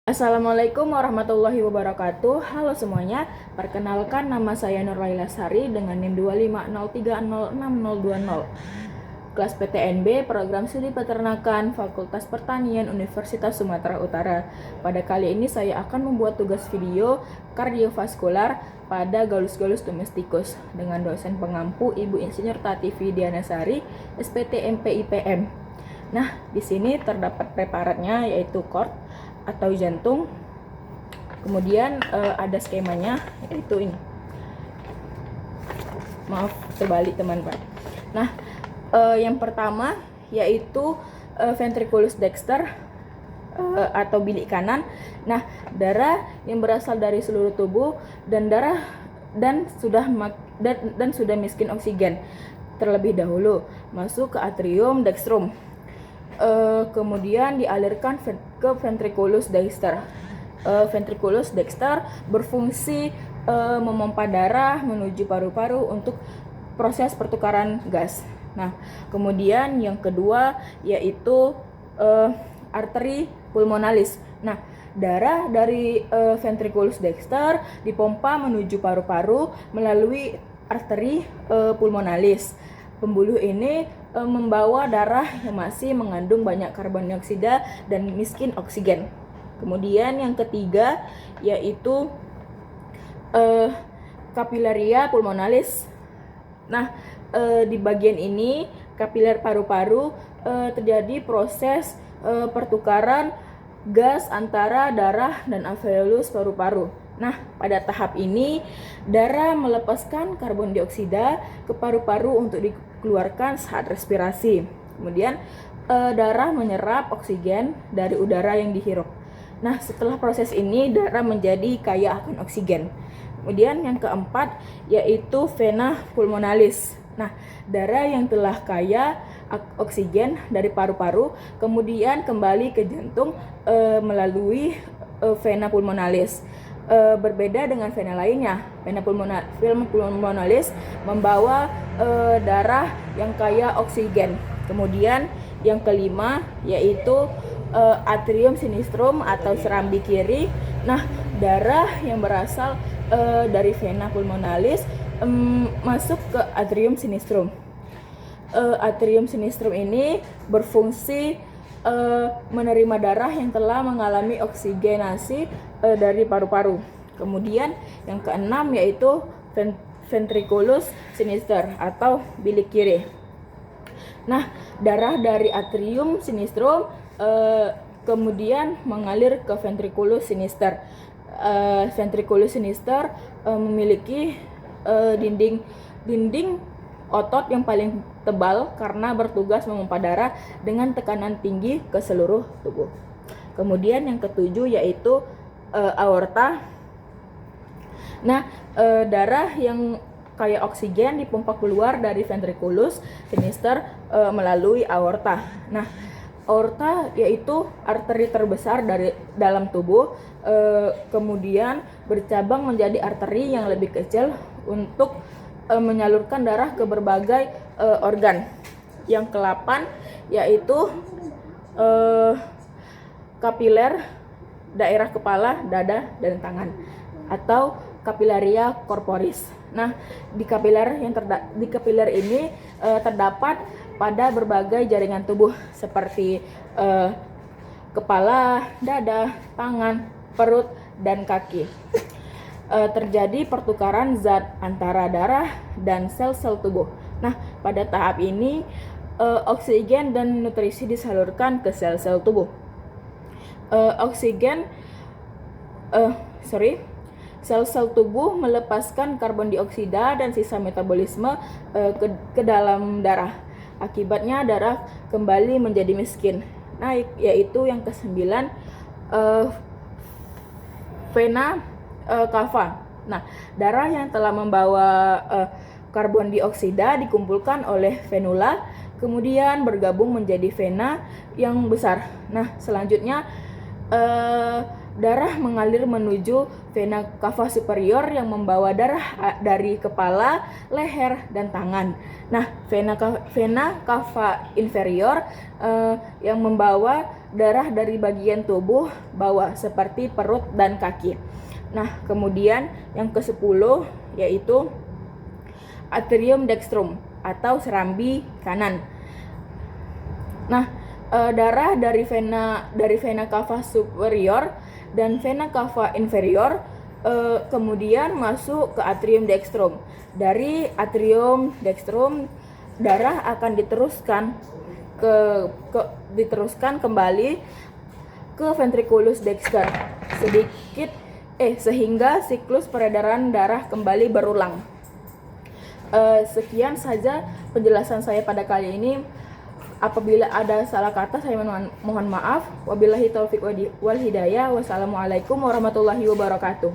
Assalamualaikum warahmatullahi wabarakatuh. Halo semuanya, perkenalkan nama saya Nurlaila Sari dengan NIM 250306020. Kelas PTNB, Program Studi Peternakan, Fakultas Pertanian, Universitas Sumatera Utara. Pada kali ini saya akan membuat tugas video kardiovaskular pada galus-galus domestikus dengan dosen pengampu Ibu Insinyur Tati Vidiana Sari, SPT MPIPM. Nah, di sini terdapat preparatnya yaitu cord atau jantung. Kemudian ada skemanya yaitu ini. Maaf terbalik teman-teman. Nah, yang pertama yaitu ventriculus dexter atau bilik kanan. Nah, darah yang berasal dari seluruh tubuh dan sudah miskin oksigen terlebih dahulu masuk ke atrium dextrum. Kemudian dialirkan ke ventriculus dexter. Ventriculus dexter berfungsi memompa darah menuju paru-paru untuk proses pertukaran gas. Nah, kemudian yang kedua yaitu arteri pulmonalis. Nah, darah dari ventriculus dexter dipompa menuju paru-paru melalui arteri pulmonalis. Pembuluh ini membawa darah yang masih mengandung banyak karbon dioksida dan miskin oksigen. Kemudian yang ketiga yaitu kapilaria pulmonalis. Nah, di bagian ini kapiler paru-paru terjadi proses pertukaran gas antara darah dan alveolus paru-paru. Nah, pada tahap ini darah melepaskan karbon dioksida ke paru-paru untuk dikeluarkan saat respirasi. Kemudian darah menyerap oksigen dari udara yang dihirup. Nah, setelah proses ini darah menjadi kaya akan oksigen. Kemudian yang keempat yaitu vena pulmonalis. Nah, darah yang telah kaya oksigen dari paru-paru kemudian kembali ke jantung melalui vena pulmonalis. Berbeda dengan vena lainnya, vena pulmonalis membawa darah yang kaya oksigen. Kemudian yang kelima yaitu atrium sinistrum atau serambi kiri. Nah, darah yang berasal dari vena pulmonalis masuk ke atrium sinistrum. Atrium sinistrum ini berfungsi menerima darah yang telah mengalami oksigenasi dari paru-paru. Kemudian yang keenam yaitu ventriculus sinister atau bilik kiri. Nah, darah dari atrium sinistrum kemudian mengalir ke ventriculus sinister. Ventriculus sinister memiliki dinding otot yang paling tebal karena bertugas memompa darah dengan tekanan tinggi ke seluruh tubuh. Kemudian yang ketujuh yaitu aorta. Nah, darah yang kaya oksigen dipompa keluar dari ventriculus sinister melalui aorta. Nah, aorta yaitu arteri terbesar dari dalam tubuh, kemudian bercabang menjadi arteri yang lebih kecil untuk menyalurkan darah ke berbagai organ. Yang ke-8 yaitu kapiler daerah kepala, dada, dan tangan atau capillaria corporis. Nah, di kapiler ini terdapat pada berbagai jaringan tubuh seperti kepala, dada, tangan, perut, dan kaki. Terjadi pertukaran zat antara darah dan sel-sel tubuh. Nah, pada tahap ini oksigen dan nutrisi disalurkan ke sel-sel tubuh. Sel-sel tubuh melepaskan karbon dioksida dan sisa metabolisme ke dalam darah. Akibatnya darah kembali menjadi miskin. Nah, yaitu yang ke-9 vena cava. Nah, darah yang telah membawa karbon dioksida dikumpulkan oleh venula, kemudian bergabung menjadi vena yang besar. Nah, selanjutnya darah mengalir menuju vena cava superior yang membawa darah dari kepala, leher, dan tangan. Nah, vena cava inferior yang membawa darah dari bagian tubuh bawah seperti perut dan kaki. Nah, kemudian yang ke-10 yaitu atrium dextrum atau serambi kanan. Nah, darah dari vena cava superior dan vena cava inferior kemudian masuk ke atrium dextrum. Dari atrium dextrum darah akan diteruskan kembali ke ventriculus dexter sehingga siklus peredaran darah kembali berulang. Sekian saja penjelasan saya pada kali ini. Apabila ada salah kata saya mohon maaf. Wabillahi taufiq wal hidayah. Wassalamualaikum warahmatullahi wabarakatuh.